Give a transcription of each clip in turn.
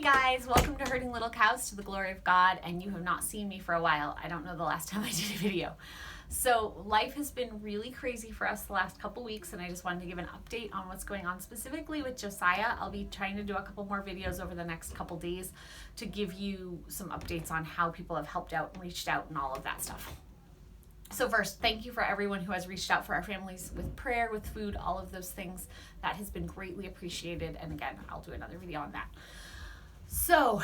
guys, welcome to Herding Little Cows to the Glory of God, and you have not seen me for a while. I don't know the last time I did a video. So life has been really crazy for us the last couple weeks, and I just wanted to give an update on what's going on specifically with Josiah. I'll be trying to do a couple more videos over the next couple days to give you some updates on how people have helped out and reached out and all of that stuff. So first, thank you for everyone who has reached out for our families with prayer, with food, all of those things. That has been greatly appreciated, and again, I'll do another video on that. So,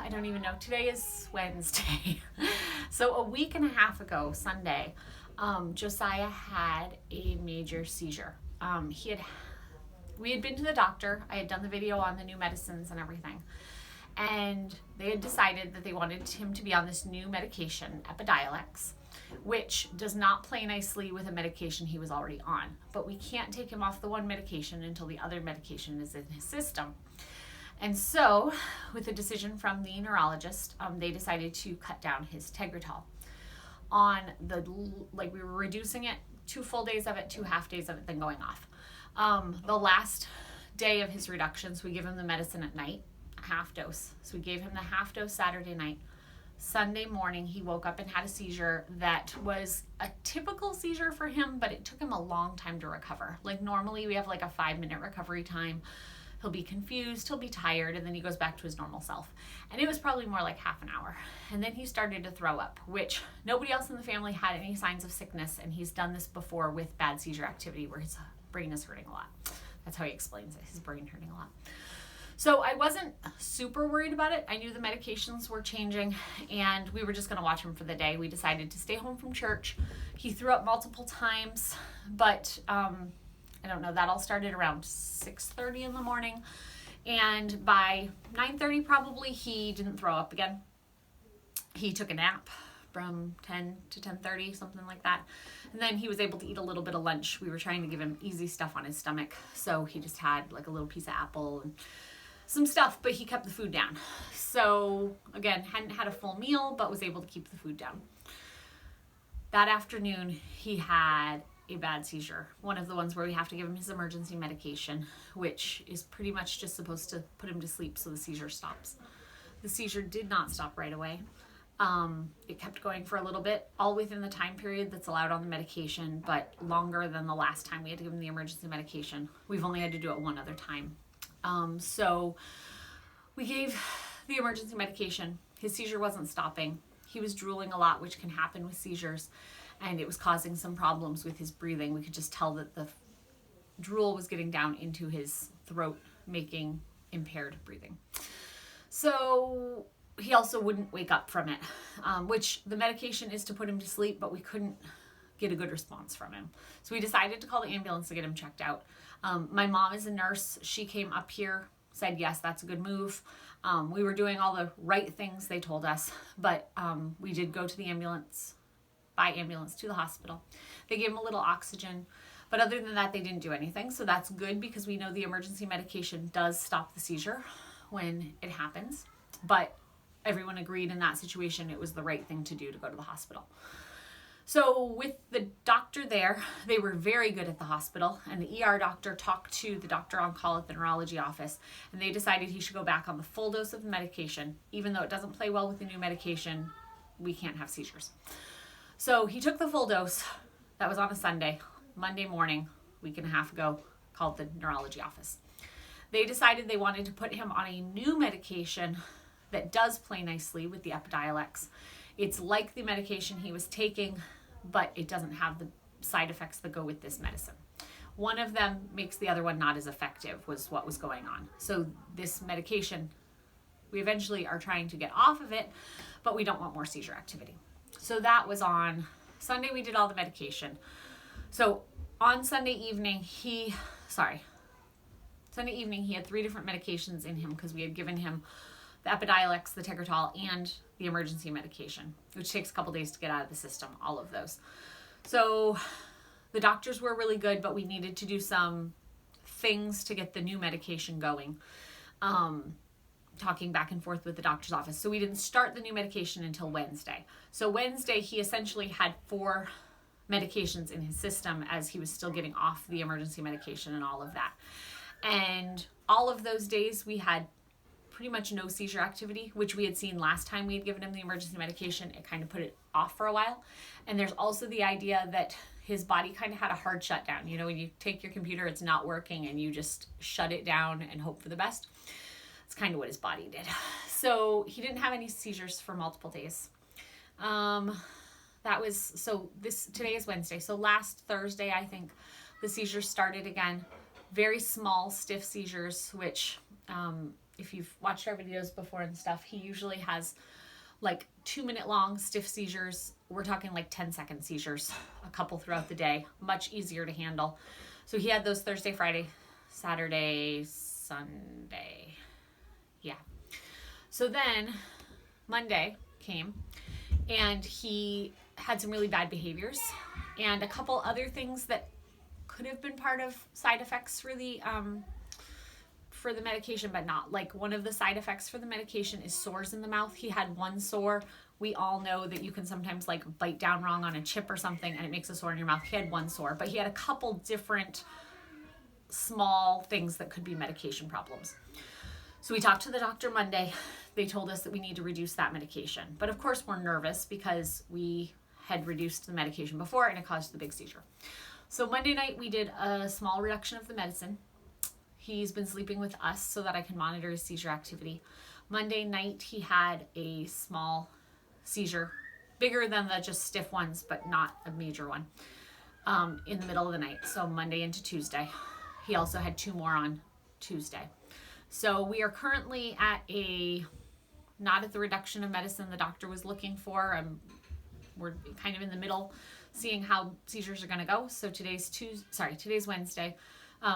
I don't even know, today is Wednesday. So a week and a half ago, Sunday, Josiah had a major seizure. We had been to the doctor. I had done the video on the new medicines and everything. And they had decided that they wanted him to be on this new medication, Epidiolex, which does not play nicely with a medication he was already on. But we can't take him off the one medication until the other medication is in his system. And so, with a decision from the neurologist, they decided to cut down his Tegretol. We were reducing it, 2 full days of it, 2 half days of it, then going off. The last day of his reductions, we give him the medicine at night, a half dose. So we gave him the half dose Saturday night. Sunday morning, he woke up and had a seizure that was a typical seizure for him, but it took him a long time to recover. Like normally we have like a 5-minute recovery time. He'll be confused, he'll be tired, and then he goes back to his normal self. And it was probably more like half an hour. And then he started to throw up, which nobody else in the family had any signs of sickness, and he's done this before with bad seizure activity where his brain is hurting a lot. That's how he explains it, his brain hurting a lot. So I wasn't super worried about it. I knew the medications were changing, and we were just gonna watch him for the day. We decided to stay home from church. He threw up multiple times, but I don't know, that all started around 6:30 in the morning, and by 9:30 probably he didn't throw up again. He took a nap from 10 to 10:30, something like that, and then he was able to eat a little bit of lunch. We were trying to give him easy stuff on his stomach, so he just had like a little piece of apple and some stuff, but he kept the food down. So again, hadn't had a full meal, but was able to keep the food down. That afternoon, he had a bad seizure, one of the ones where we have to give him his emergency medication, which is pretty much just supposed to put him to sleep so the seizure stops. The seizure did not stop right away. It kept going for a little bit, all within the time period that's allowed on the medication, but longer than the last time we had to give him the emergency medication. We've only had to do it one other time. So we gave the emergency medication. His seizure wasn't stopping. He was drooling a lot, which can happen with seizures, and it was causing some problems with his breathing. We could just tell that the drool was getting down into his throat, making impaired breathing. So he also wouldn't wake up from it, which the medication is to put him to sleep, but we couldn't get a good response from him. So we decided to call the ambulance to get him checked out. My mom is a nurse. She came up here, said, yes, that's a good move. We were doing all the right things they told us, but we did go to the ambulance, by ambulance to the hospital. They gave him a little oxygen, but other than that, they didn't do anything. So that's good because we know the emergency medication does stop the seizure when it happens, but everyone agreed in that situation it was the right thing to do to go to the hospital. So with the doctor there, they were very good at the hospital, and the ER doctor talked to the doctor on call at the neurology office, and they decided he should go back on the full dose of the medication. Even though it doesn't play well with the new medication, we can't have seizures. So he took the full dose. That was on a Sunday. Monday morning, a week and a half ago, called the neurology office. They decided they wanted to put him on a new medication that does play nicely with the Epidiolex. It's like the medication he was taking, but it doesn't have the side effects that go with this medicine. One of them makes the other one not as effective, was what was going on. So this medication, we eventually are trying to get off of it, but we don't want more seizure activity. So that was on Sunday. We did all the medication. So on Sunday evening, he had 3 different medications in him because we had given him the Epidiolex, the Tegretol, and the emergency medication, which takes a couple days to get out of the system, all of those. So the doctors were really good, but we needed to do some things to get the new medication going. Talking back and forth with the doctor's office. So we didn't start the new medication until Wednesday. So Wednesday, he essentially had 4 medications in his system as he was still getting off the emergency medication and all of that. And all of those days we had pretty much no seizure activity, which we had seen last time we had given him the emergency medication. It kind of put it off for a while. And there's also the idea that his body kind of had a hard shutdown. You know, when you take your computer, it's not working and you just shut it down and hope for the best. It's kind of what his body did. So he didn't have any seizures for multiple days. Today is Wednesday. So last Thursday, I think the seizures started again. Very small, stiff seizures, which if you've watched our videos before and stuff, he usually has like 2-minute long stiff seizures. We're talking like 10-second seizures, a couple throughout the day, much easier to handle. So he had those Thursday, Friday, Saturday, Sunday. Yeah. So then Monday came and he had some really bad behaviors and a couple other things that could have been part of side effects for the medication, but not. Like, one of the side effects for the medication is sores in the mouth. He had one sore. We all know that you can sometimes like bite down wrong on a chip or something and it makes a sore in your mouth. He had one sore, but he had a couple different small things that could be medication problems. So we talked to the doctor Monday. They told us that we need to reduce that medication. But of course we're nervous because we had reduced the medication before and it caused the big seizure. So Monday night we did a small reduction of the medicine. He's been sleeping with us so that I can monitor his seizure activity. Monday night he had a small seizure, bigger than the just stiff ones, but not a major one, in the middle of the night. So Monday into Tuesday. He also had 2 more on Tuesday. So we are currently not at the reduction of medicine the doctor was looking for. We're kind of in the middle, seeing how seizures are going to go. So today's Wednesday.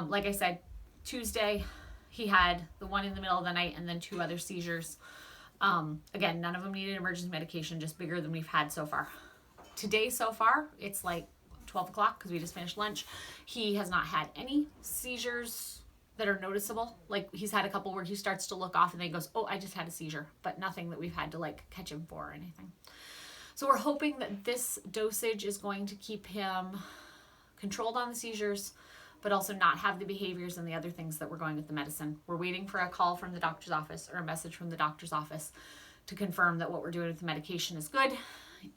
Like I said, Tuesday he had the one in the middle of the night and then 2 other seizures. Again, none of them needed emergency medication, just bigger than we've had so far. Today so far, it's like 12 o'clock because we just finished lunch. He has not had any seizures that are noticeable. Like, he's had a couple where he starts to look off and then he goes, oh, I just had a seizure, but nothing that we've had to like catch him for or anything. So we're hoping that this dosage is going to keep him controlled on the seizures, but also not have the behaviors and the other things that we're going with the medicine. We're waiting for a call from the doctor's office or a message from the doctor's office to confirm that what we're doing with the medication is good.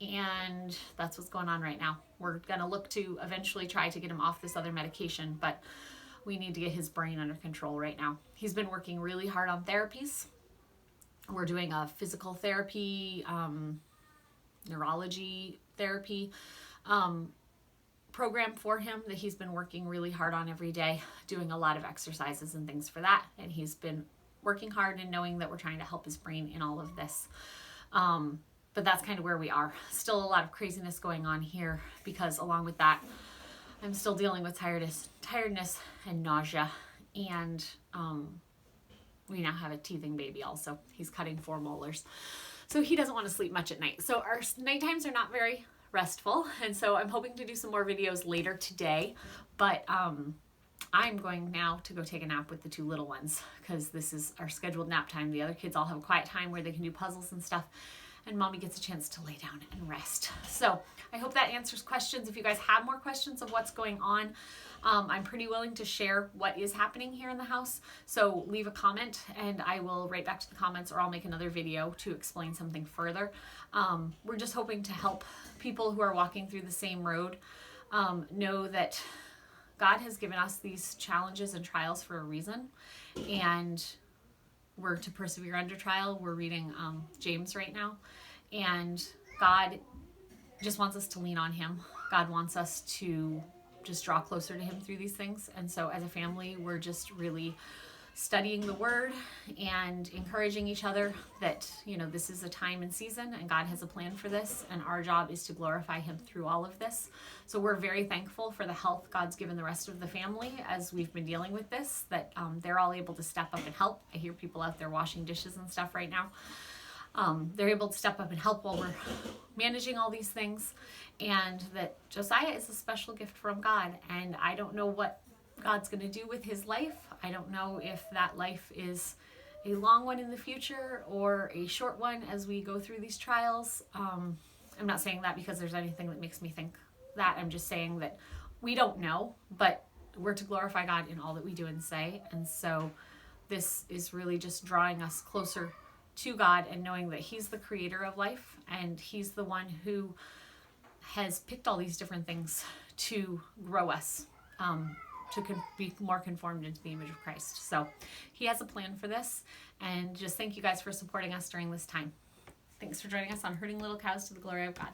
And that's what's going on right now. We're going to look to eventually try to get him off this other medication, but we need to get his brain under control right now. He's been working really hard on therapies. We're doing a physical therapy, neurology therapy program for him that he's been working really hard on every day, doing a lot of exercises and things for that. And he's been working hard and knowing that we're trying to help his brain in all of this. But that's kind of where we are. Still a lot of craziness going on here because along with that, I'm still dealing with tiredness and nausea. And we now have a teething baby also. He's cutting 4 molars. So he doesn't want to sleep much at night. So our night times are not very restful. And so I'm hoping to do some more videos later today. But I'm going now to go take a nap with the 2 little ones because this is our scheduled nap time. The other kids all have a quiet time where they can do puzzles and stuff. And mommy gets a chance to lay down and rest. So I hope that answers questions. If you guys have more questions of what's going on, I'm pretty willing to share what is happening here in the house. So leave a comment and I will write back to the comments, or I'll make another video to explain something further. We're just hoping to help people who are walking through the same road know that God has given us these challenges and trials for a reason. And we're to persevere under trial. We're reading James right now. And God just wants us to lean on him. God wants us to just draw closer to him through these things. And so as a family, we're just really studying the word and encouraging each other that, this is a time and season and God has a plan for this. And our job is to glorify him through all of this. So we're very thankful for the health God's given the rest of the family as we've been dealing with this, that they're all able to step up and help. I hear people out there washing dishes and stuff right now. They're able to step up and help while we're managing all these things, and that Josiah is a special gift from God. And I don't know what God's going to do with his life. I don't know if that life is a long one in the future or a short one as we go through these trials. I'm not saying that because there's anything that makes me think that. I'm just saying that we don't know, but we're to glorify God in all that we do and say. And so this is really just drawing us closer to God and knowing that He's the creator of life, and He's the one who has picked all these different things to grow us, to be more conformed into the image of Christ. So He has a plan for this, and just thank you guys for supporting us during this time. Thanks for joining us on Herding Little Cows to the Glory of God.